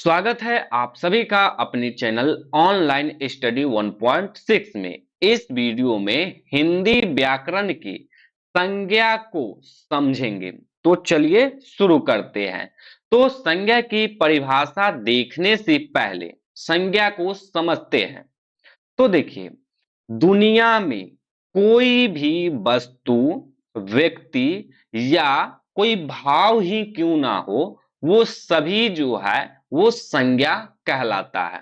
स्वागत है आप सभी का अपने चैनल ऑनलाइन स्टडी 1.6 में। इस वीडियो में हिंदी व्याकरण की संज्ञा को समझेंगे। तो चलिए शुरू करते हैं। तो संज्ञा की परिभाषा देखने से पहले संज्ञा को समझते हैं। तो देखिए, दुनिया में कोई भी वस्तु, व्यक्ति या कोई भाव ही क्यों ना हो, वो सभी जो है वो संज्ञा कहलाता है।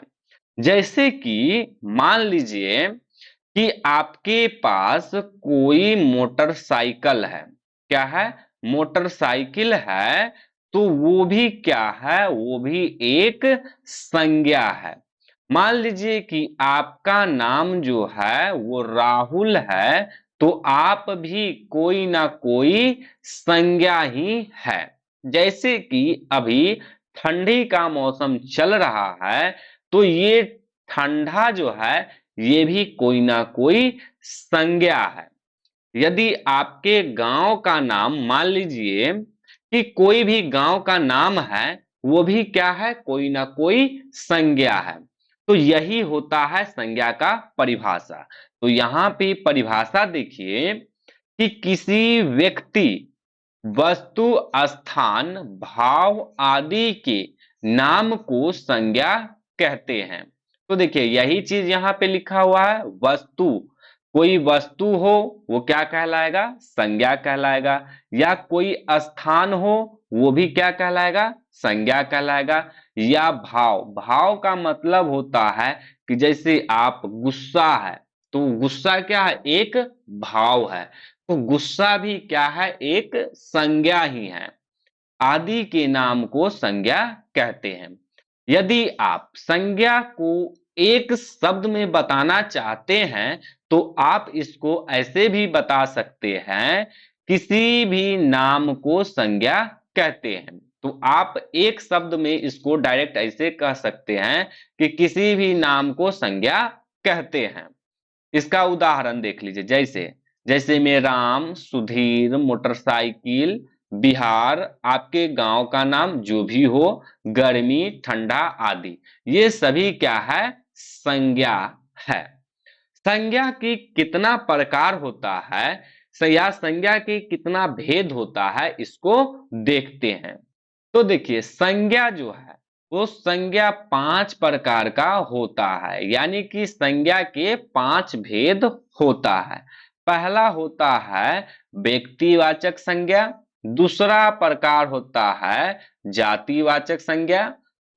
जैसे कि मान लीजिए कि आपके पास कोई मोटरसाइकिल है। क्या है? मोटरसाइकिल है। तो वो भी क्या है? वो भी एक संज्ञा है। मान लीजिए कि आपका नाम जो है वो राहुल है, तो आप भी कोई ना कोई संज्ञा ही है। जैसे कि अभी ठंडी का मौसम चल रहा है, तो ये ठंडा जो है ये भी कोई ना कोई संज्ञा है। यदि आपके गांव का नाम, मान लीजिए कि कोई भी गांव का नाम है, वो भी क्या है? कोई ना कोई संज्ञा है। तो यही होता है संज्ञा का परिभाषा। तो यहाँ पे परिभाषा देखिए कि किसी व्यक्ति, वस्तु, स्थान, भाव आदि के नाम को संज्ञा कहते हैं। तो देखिए यही चीज यहाँ पे लिखा हुआ है। वस्तु, कोई वस्तु हो वो क्या कहलाएगा? संज्ञा कहलाएगा। या कोई स्थान हो वो भी क्या कहलाएगा? संज्ञा कहलाएगा। या भाव, भाव का मतलब होता है कि जैसे आप गुस्सा है, तो गुस्सा क्या है? एक भाव है। तो गुस्सा भी क्या है? एक संज्ञा ही है। आदि के नाम को संज्ञा कहते हैं। यदि आप संज्ञा को एक शब्द में बताना चाहते हैं, तो आप इसको ऐसे भी बता सकते हैं, किसी भी नाम को संज्ञा कहते हैं। तो आप एक शब्द में इसको डायरेक्ट ऐसे कह सकते हैं कि किसी भी नाम को संज्ञा कहते हैं। इसका उदाहरण देख लीजिए। जैसे जैसे में राम, सुधीर, मोटरसाइकिल, बिहार, आपके गांव का नाम जो भी हो, गर्मी, ठंडा आदि, ये सभी क्या है? संज्ञा है। संज्ञा की कितना प्रकार होता है या संज्ञा की कितना भेद होता है, इसको देखते हैं। तो देखिए, संज्ञा जो है वो संज्ञा 5 प्रकार का होता है, यानी कि संज्ञा के 5 भेद होता है। पहला होता है व्यक्तिवाचक संज्ञा, दूसरा प्रकार होता है जातिवाचक संज्ञा,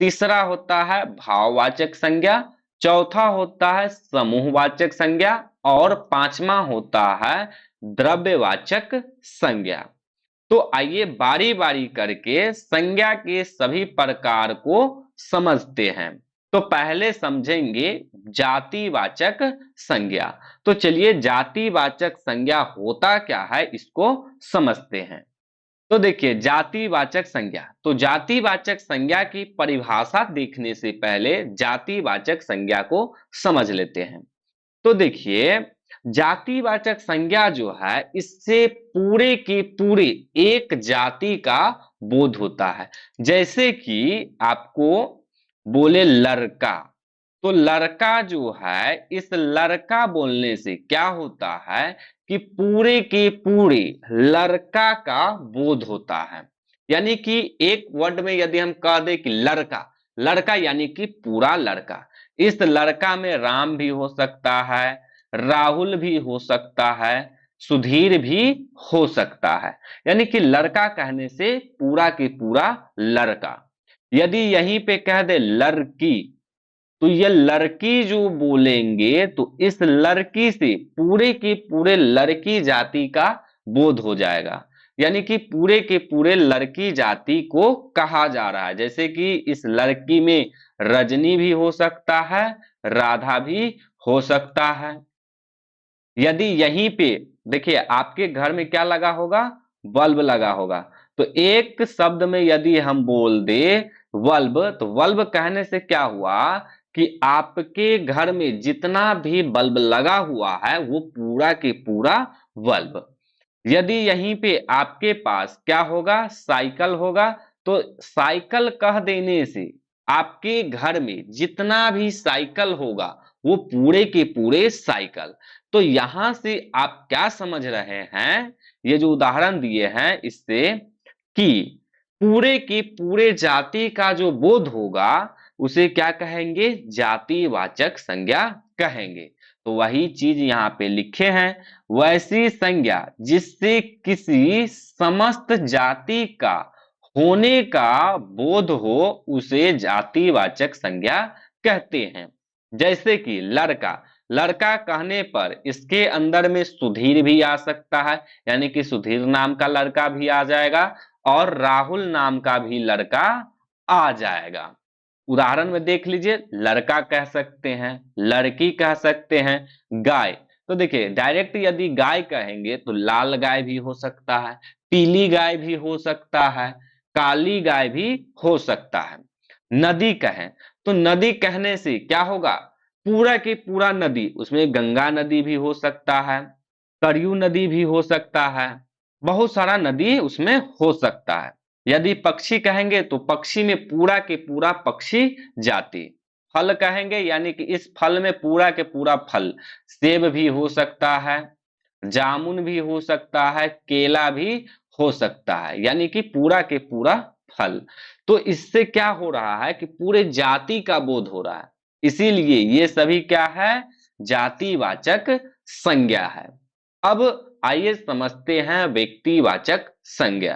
तीसरा होता है भाववाचक संज्ञा, चौथा होता है समूहवाचक संज्ञा और पांचवा होता है द्रव्यवाचक संज्ञा। तो आइए बारी बारी करके संज्ञा के सभी प्रकार को समझते हैं। तो पहले समझेंगे जातिवाचक संज्ञा। तो चलिए जातिवाचक संज्ञा होता क्या है इसको समझते हैं। तो देखिए जातिवाचक संज्ञा, तो जातिवाचक संज्ञा की परिभाषा देखने से पहले जातिवाचक संज्ञा को समझ लेते हैं। तो देखिए, जातिवाचक संज्ञा जो है इससे पूरे के पूरे एक जाति का बोध होता है। जैसे कि आपको बोले लड़का, तो लड़का जो है, इस लड़का बोलने से क्या होता है कि पूरे के पूरे लड़का का बोध होता है। यानी कि एक वर्ड में यदि हम कह दें कि लड़का, लड़का यानी कि पूरा लड़का। इस लड़का में राम भी हो सकता है, राहुल भी हो सकता है, सुधीर भी हो सकता है। यानी कि लड़का कहने से पूरा के पूरा लड़का। यदि यहीं पे कह दे लड़की, तो ये लड़की जो बोलेंगे तो इस लड़की से पूरे के पूरे लड़की जाति का बोध हो जाएगा। यानी कि पूरे के पूरे लड़की जाति को कहा जा रहा है। जैसे कि इस लड़की में रजनी भी हो सकता है, राधा भी हो सकता है। यदि यहीं पे देखिए आपके घर में क्या लगा होगा? बल्ब लगा होगा। तो एक शब्द में यदि हम बोल दे बल्ब, तो बल्ब कहने से क्या हुआ कि आपके घर में जितना भी बल्ब लगा हुआ है वो पूरा के पूरा बल्ब। यदि यहीं पे आपके पास क्या होगा? साइकिल होगा। तो साइकिल कह देने से आपके घर में जितना भी साइकिल होगा वो पूरे के पूरे साइकिल। तो यहां से आप क्या समझ रहे हैं, ये जो उदाहरण दिए हैं इससे, कि पूरे के पूरे जाति का जो बोध होगा उसे क्या कहेंगे, जातिवाचक संज्ञा कहेंगे। तो वही चीज यहाँ पे लिखे हैं, वैसी संज्ञा जिससे किसी समस्त जाति का होने का बोध हो उसे जातिवाचक संज्ञा कहते हैं। जैसे कि लड़का, लड़का कहने पर इसके अंदर में सुधीर भी आ सकता है, यानी कि सुधीर नाम का लड़का भी आ जाएगा और राहुल नाम का भी लड़का आ जाएगा। उदाहरण में देख लीजिए, लड़का कह सकते हैं, लड़की कह सकते हैं, गाय। तो देखिए डायरेक्ट यदि गाय कहेंगे तो लाल गाय भी हो सकता है, पीली गाय भी हो सकता है, काली गाय भी हो सकता है। नदी कहें तो नदी कहने से क्या होगा, पूरा की पूरा नदी, उसमें गंगा नदी भी हो सकता है, सरयू नदी भी हो सकता है, बहुत सारा नदी उसमें हो सकता है। यदि पक्षी कहेंगे तो पक्षी में पूरा के पूरा पक्षी जाति। फल कहेंगे यानी कि इस फल में पूरा के पूरा फल, सेब भी हो सकता है, जामुन भी हो सकता है, केला भी हो सकता है, यानी कि पूरा के पूरा फल। तो इससे क्या हो रहा है कि पूरे जाति का बोध हो रहा है, इसीलिए ये सभी क्या है, जातिवाचक संज्ञा है। अब आइए समझते हैं व्यक्तिवाचक संज्ञा।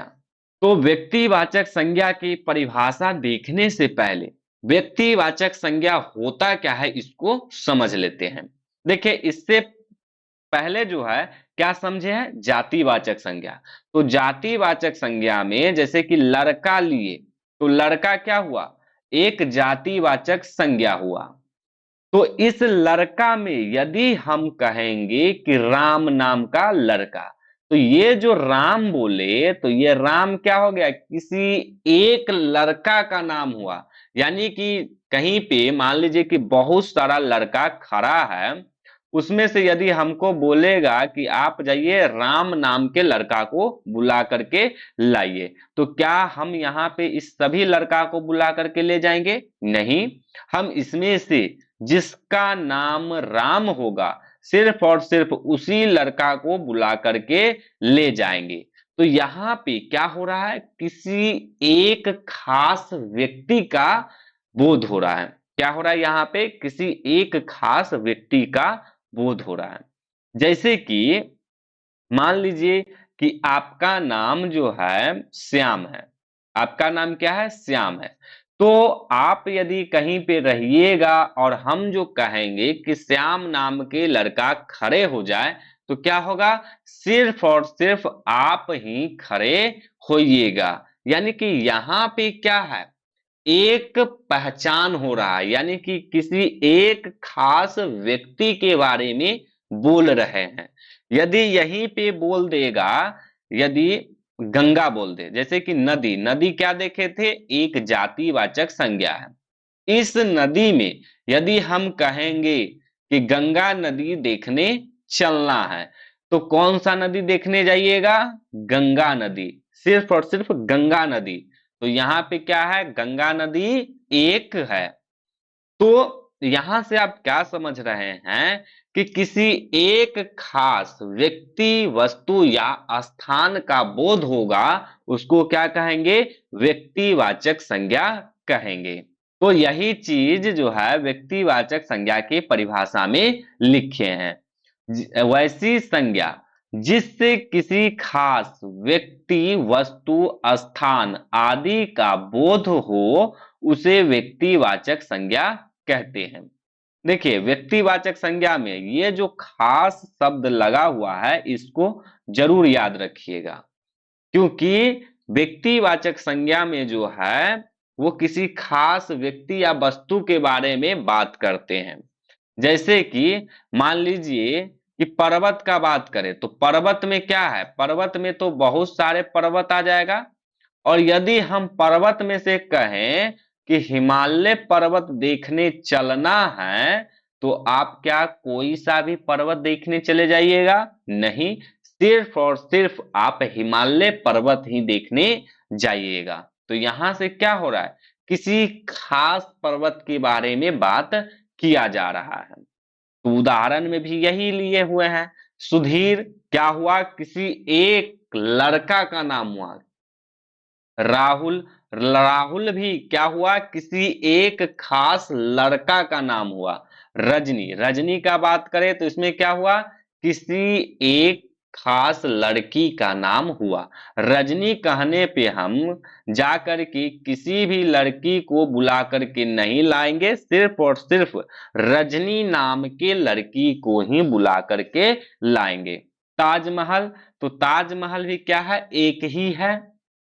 तो व्यक्तिवाचक संज्ञा की परिभाषा देखने से पहले व्यक्तिवाचक संज्ञा होता क्या है इसको समझ लेते हैं। देखिए इससे पहले जो है क्या समझे हैं, जातिवाचक संज्ञा। तो जातिवाचक संज्ञा में जैसे कि लड़का लिए तो लड़का क्या हुआ, एक जातिवाचक संज्ञा हुआ। तो इस लड़का में यदि हम कहेंगे कि राम नाम का लड़का, तो ये जो राम बोले तो ये राम क्या हो गया, किसी एक लड़का का नाम हुआ। यानी कि कहीं पे मान लीजिए कि बहुत सारा लड़का खड़ा है, उसमें से यदि हमको बोलेगा कि आप जाइए राम नाम के लड़का को बुला करके लाइए, तो क्या हम यहाँ पे इस सभी लड़का को बुला करके ले जाएंगे, नहीं। हम इसमें से जिसका नाम राम होगा सिर्फ और सिर्फ उसी लड़का को बुला करके ले जाएंगे। तो यहाँ पे क्या हो रहा है, किसी एक खास व्यक्ति का बोध हो रहा है। क्या हो रहा है यहाँ पे, किसी एक खास व्यक्ति का बोध हो रहा है। जैसे कि मान लीजिए कि आपका नाम जो है श्याम है, आपका नाम क्या है, श्याम है। तो आप यदि कहीं पे रहिएगा और हम जो कहेंगे कि श्याम नाम के लड़का खड़े हो जाए, तो क्या होगा, सिर्फ और सिर्फ आप ही खड़े होइएगा। यानी कि यहाँ पे क्या है, एक पहचान हो रहा है, यानी कि किसी एक खास व्यक्ति के बारे में बोल रहे हैं। यदि यहीं पे बोल देगा, यदि गंगा बोल दे, जैसे कि नदी, नदी क्या देखे थे, एक जातिवाचक संज्ञा है। इस नदी में यदि हम कहेंगे कि गंगा नदी देखने चलना है, तो कौन सा नदी देखने जाइएगा, गंगा नदी, सिर्फ और सिर्फ गंगा नदी। तो यहाँ पे क्या है, गंगा नदी एक है। तो यहां से आप क्या समझ रहे हैं कि किसी एक खास व्यक्ति, वस्तु या स्थान का बोध होगा, उसको क्या कहेंगे, व्यक्तिवाचक संज्ञा कहेंगे। तो यही चीज जो है व्यक्तिवाचक संज्ञा की परिभाषा में लिखे हैं, वैसी संज्ञा जिससे किसी खास व्यक्ति, वस्तु, स्थान आदि का बोध हो उसे व्यक्तिवाचक संज्ञा कहते हैं। देखिए व्यक्तिवाचक संज्ञा में ये जो खास शब्द लगा हुआ है इसको जरूर याद रखिएगा, क्योंकि व्यक्तिवाचक संज्ञा में जो है वो किसी खास व्यक्ति या वस्तु के बारे में बात करते हैं। जैसे कि मान लीजिए कि पर्वत का बात करें तो पर्वत में क्या है, पर्वत में तो बहुत सारे पर्वत आ जाएगा। और यदि हम पर्वत में से कहें कि हिमालय पर्वत देखने चलना है, तो आप क्या कोई सा भी पर्वत देखने चले जाइएगा, नहीं, सिर्फ और सिर्फ आप हिमालय पर्वत ही देखने जाइएगा। तो यहां से क्या हो रहा है किसी खास पर्वत के बारे में बात किया जा रहा है। तो उदाहरण में भी यही लिए हुए हैं। सुधीर क्या हुआ, किसी एक लड़का का नाम हुआ। राहुल, राहुल भी क्या हुआ, किसी एक खास लड़का का नाम हुआ। रजनी, रजनी का बात करें तो इसमें क्या हुआ, किसी एक खास लड़की का नाम हुआ। रजनी कहने पे हम जाकर के किसी भी लड़की को बुला करके नहीं लाएंगे, सिर्फ और सिर्फ रजनी नाम के लड़की को ही बुला करके लाएंगे। ताजमहल, तो ताजमहल भी क्या है, एक ही है।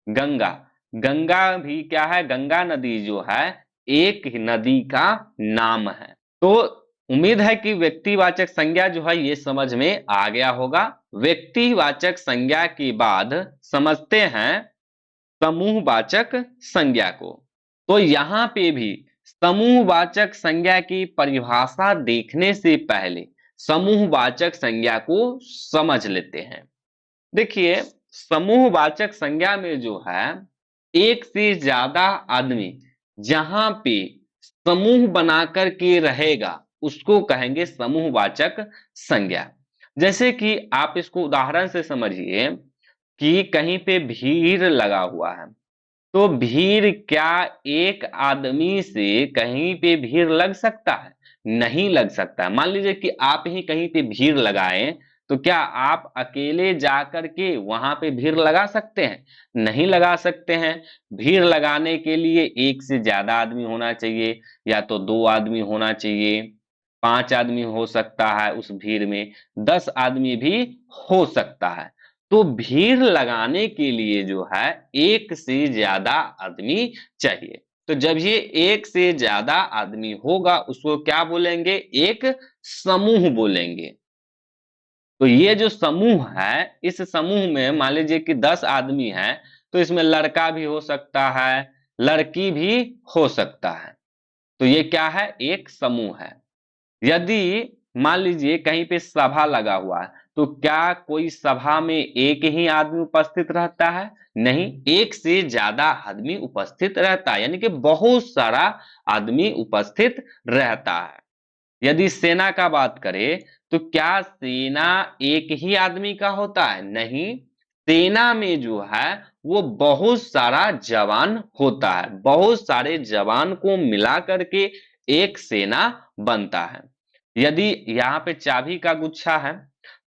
गंगा, गंगा भी क्या है, गंगा नदी जो है एक नदी का नाम है। तो उम्मीद है कि व्यक्तिवाचक संज्ञा जो है ये समझ में आ गया होगा। व्यक्तिवाचक संज्ञा के बाद समझते हैं समूहवाचक संज्ञा को। तो यहां पे भी समूहवाचक संज्ञा की परिभाषा देखने से पहले समूहवाचक संज्ञा को समझ लेते हैं। देखिए, समूहवाचक संज्ञा में जो है एक से ज्यादा आदमी जहां पे समूह बनाकर के रहेगा उसको कहेंगे समूहवाचक संज्ञा। जैसे कि आप इसको उदाहरण से समझिए कि कहीं पे भीड़ लगा हुआ है, तो भीड़ क्या एक आदमी से कहीं पे भीड़ लग सकता है? नहीं लग सकता। मान लीजिए कि आप ही कहीं पे भीड़ लगाएं, तो क्या आप अकेले जाकर के वहां पे भीड़ लगा सकते हैं? नहीं लगा सकते हैं। भीड़ लगाने के लिए एक से ज्यादा आदमी होना चाहिए, या तो 2 आदमी होना चाहिए, 5 आदमी हो सकता है उस भीड़ में, 10 आदमी भी हो सकता है। तो भीड़ लगाने के लिए जो है एक से ज्यादा आदमी चाहिए। तो जब ये एक से ज्यादा आदमी होगा उसको क्या बोलेंगे, एक समूह बोलेंगे। तो ये जो समूह है, इस समूह में मान लीजिए कि 10 आदमी हैं, तो इसमें लड़का भी हो सकता है, लड़की भी हो सकता है। तो ये क्या है, एक समूह है। यदि मान लीजिए कहीं पे सभा लगा हुआ है, तो क्या कोई सभा में एक ही आदमी उपस्थित रहता है? नहीं, एक से ज्यादा आदमी उपस्थित रहता है, यानी कि बहुत सारा आदमी उपस्थित रहता है। यदि सेना का बात करें तो क्या सेना एक ही आदमी का होता है? नहीं, सेना में जो है वो बहुत सारा जवान होता है, बहुत सारे जवान को मिला करके एक सेना बनता है। यदि यहाँ पे चाबी का गुच्छा है,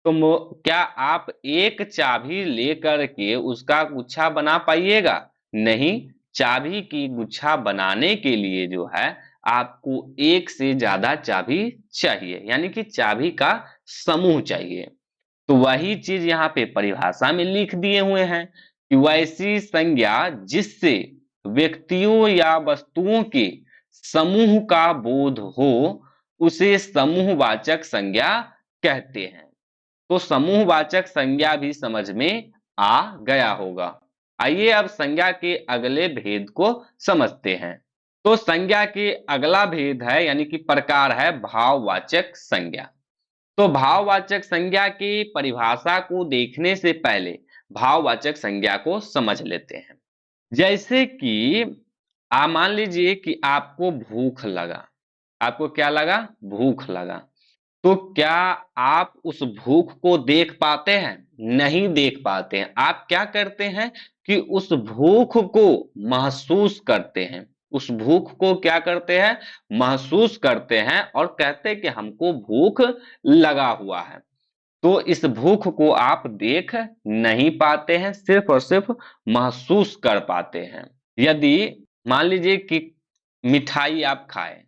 तो क्या आप एक चाबी लेकर के उसका गुच्छा बना पाइएगा? नहीं, चाबी की गुच्छा बनाने के लिए जो है आपको एक से ज्यादा चाबी चाहिए, यानी कि चाबी का समूह चाहिए। तो वही चीज यहाँ पे परिभाषा में लिख दिए हुए हैं कि वैसी संज्ञा जिससे व्यक्तियों या वस्तुओं के समूह का बोध हो उसे समूहवाचक संज्ञा कहते हैं। तो समूहवाचक संज्ञा भी समझ में आ गया होगा। आइए अब संज्ञा के अगले भेद को समझते हैं। तो संज्ञा के अगला भेद है, यानी कि प्रकार है भाववाचक संज्ञा। तो भाववाचक संज्ञा की परिभाषा को देखने से पहले भाववाचक संज्ञा को समझ लेते हैं। जैसे कि मान लीजिए कि आपको भूख लगा। आपको क्या लगा? भूख लगा। तो क्या आप उस भूख को देख पाते हैं? नहीं देख पाते हैं। आप क्या करते हैं कि उस भूख को महसूस करते हैं। उस भूख को क्या करते हैं? महसूस करते हैं और कहते हैं कि हमको भूख लगा हुआ है। तो इस भूख को आप देख नहीं पाते हैं, सिर्फ और सिर्फ महसूस कर पाते हैं। यदि मान लीजिए कि मिठाई आप खाएं,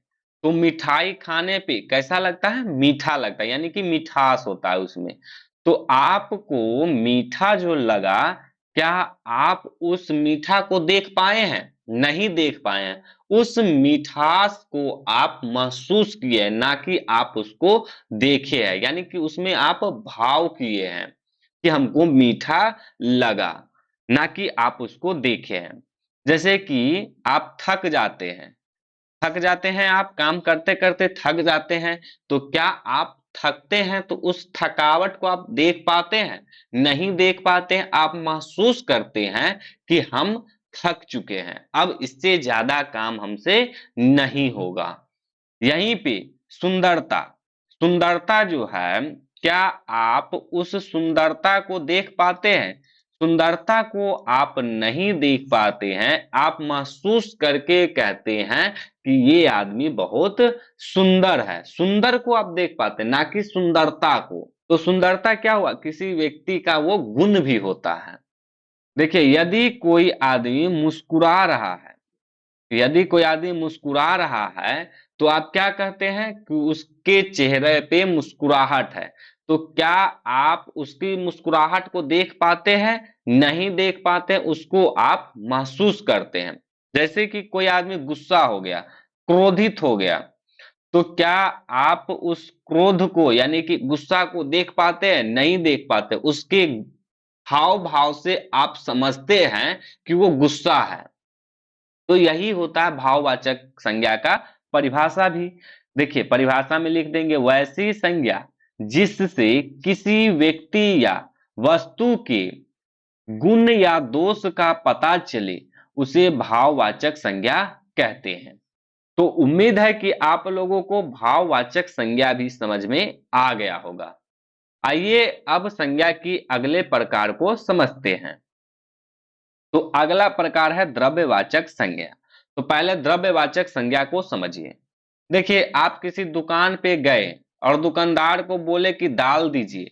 तो मिठाई खाने पे कैसा लगता है? मीठा लगता है, यानी कि मिठास होता है उसमें। तो आपको मीठा जो लगा, क्या आप उस मीठा को देख पाए हैं? नहीं देख पाए हैं। उस मिठास को आप महसूस किए हैं, ना कि आप उसको देखे हैं। यानी कि उसमें आप भाव किए हैं कि हमको मीठा लगा, ना कि आप उसको देखे हैं। जैसे कि आप थक जाते हैं, आप काम करते करते थक जाते हैं, तो क्या आप थकते हैं तो उस थकावट को आप देख पाते हैं? नहीं देख पाते हैं। आप महसूस करते हैं कि हम थक चुके हैं, अब इससे ज्यादा काम हमसे नहीं होगा। यहीं पे सुंदरता, सुंदरता जो है, क्या आप उस सुंदरता को देख पाते हैं? सुंदरता को आप नहीं देख पाते हैं, आप महसूस करके कहते हैं कि ये आदमी बहुत सुंदर है। सुंदर को आप देख पाते हैं, ना कि सुंदरता को। तो सुंदरता क्या हुआ? किसी व्यक्ति का वो गुण भी होता है। देखिए, यदि कोई आदमी मुस्कुरा रहा है, यदि कोई आदमी मुस्कुरा रहा है, तो आप क्या कहते हैं कि उसके चेहरे पे मुस्कुराहट है। तो क्या आप उसकी मुस्कुराहट को देख पाते हैं? नहीं देख पाते, उसको आप महसूस करते हैं। जैसे कि कोई आदमी गुस्सा हो गया, क्रोधित हो गया, तो क्या आप उस क्रोध को यानी कि गुस्सा को देख पाते हैं? नहीं देख पाते। उसके हाव भाव से आप समझते हैं कि वो गुस्सा है। तो यही होता है भाववाचक संज्ञा का परिभाषा भी। देखिए, परिभाषा में लिख देंगे, वैसी संज्ञा जिससे किसी व्यक्ति या वस्तु के गुण या दोष का पता चले, उसे भाववाचक संज्ञा कहते हैं। तो उम्मीद है कि आप लोगों को भाववाचक संज्ञा भी समझ में आ गया होगा। आइए अब संज्ञा की अगले प्रकार को समझते हैं। तो अगला प्रकार है द्रव्यवाचक संज्ञा। तो पहले द्रव्यवाचक संज्ञा को समझिए। देखिए, आप किसी दुकान पे गए और दुकानदार को बोले कि दाल दीजिए।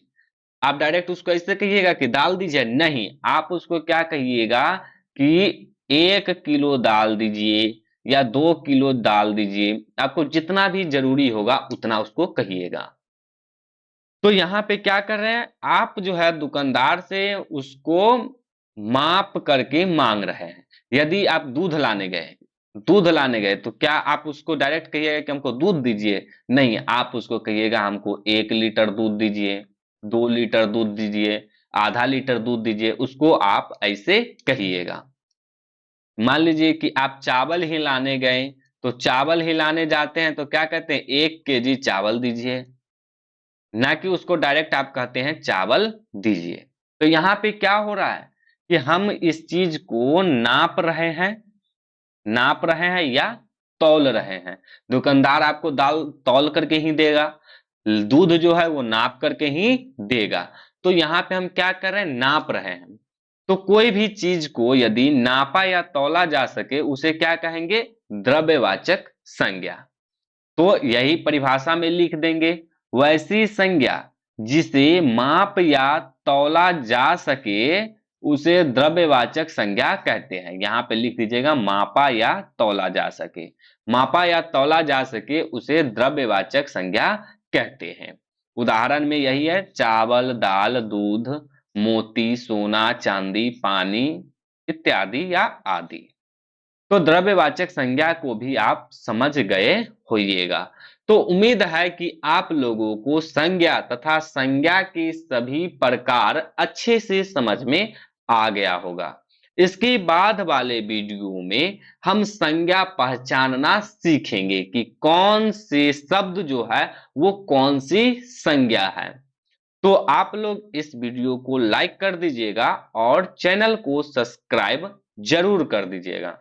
आप डायरेक्ट उसको ऐसे कहिएगा कि दाल दीजिए? नहीं, आप उसको क्या कहिएगा कि 1 किलो दाल दीजिए या 2 किलो दाल दीजिए। आपको जितना भी जरूरी होगा उतना उसको कहिएगा। तो यहाँ पे क्या कर रहे हैं? आप जो है दुकानदार से उसको माप करके मांग रहे हैं। यदि आप दूध लाने गए तो क्या आप उसको डायरेक्ट कहिएगा कि हमको दूध दीजिए? नहीं, आप उसको कहिएगा हमको 1 लीटर दूध दीजिए, 2 लीटर दूध दीजिए, आधा लीटर दूध दीजिए, उसको आप ऐसे कहिएगा। मान लीजिए कि आप चावल ही लाने गए, तो चावल ही लाने जाते हैं तो क्या कहते हैं? 1 केजी चावल दीजिए, ना कि उसको डायरेक्ट आप कहते हैं चावल दीजिए। तो यहाँ पे क्या हो रहा है कि हम इस चीज को नाप रहे हैं या तौल रहे हैं। दुकानदार आपको दाल तौल करके ही देगा, दूध जो है वो नाप करके ही देगा। तो यहाँ पे हम क्या कर रहे हैं? नाप रहे हैं। तो कोई भी चीज को यदि नापा या तौला जा सके, उसे क्या कहेंगे? द्रव्यवाचक संज्ञा। तो यही परिभाषा में लिख देंगे, वैसी संज्ञा जिसे माप या तौला जा सके, उसे द्रव्यवाचक संज्ञा कहते हैं। यहां पे लिख दीजिएगा, मापा या तौला जा सके। मापा या तौला जा सके उसे द्रव्यवाचक संज्ञा कहते हैं। उदाहरण में यही है, चावल, दाल, दूध, मोती, सोना, चांदी, पानी इत्यादि या आदि। तो द्रव्यवाचक संज्ञा को भी आप समझ गए होइएगा। तो उम्मीद है कि आप लोगों को संज्ञा तथा संज्ञा के सभी प्रकार अच्छे से समझ में आ गया होगा। इसके बाद वाले वीडियो में हम संज्ञा पहचानना सीखेंगे कि कौन से शब्द जो है वो कौन सी संज्ञा है। तो आप लोग इस वीडियो को लाइक कर दीजिएगा और चैनल को सब्सक्राइब जरूर कर दीजिएगा।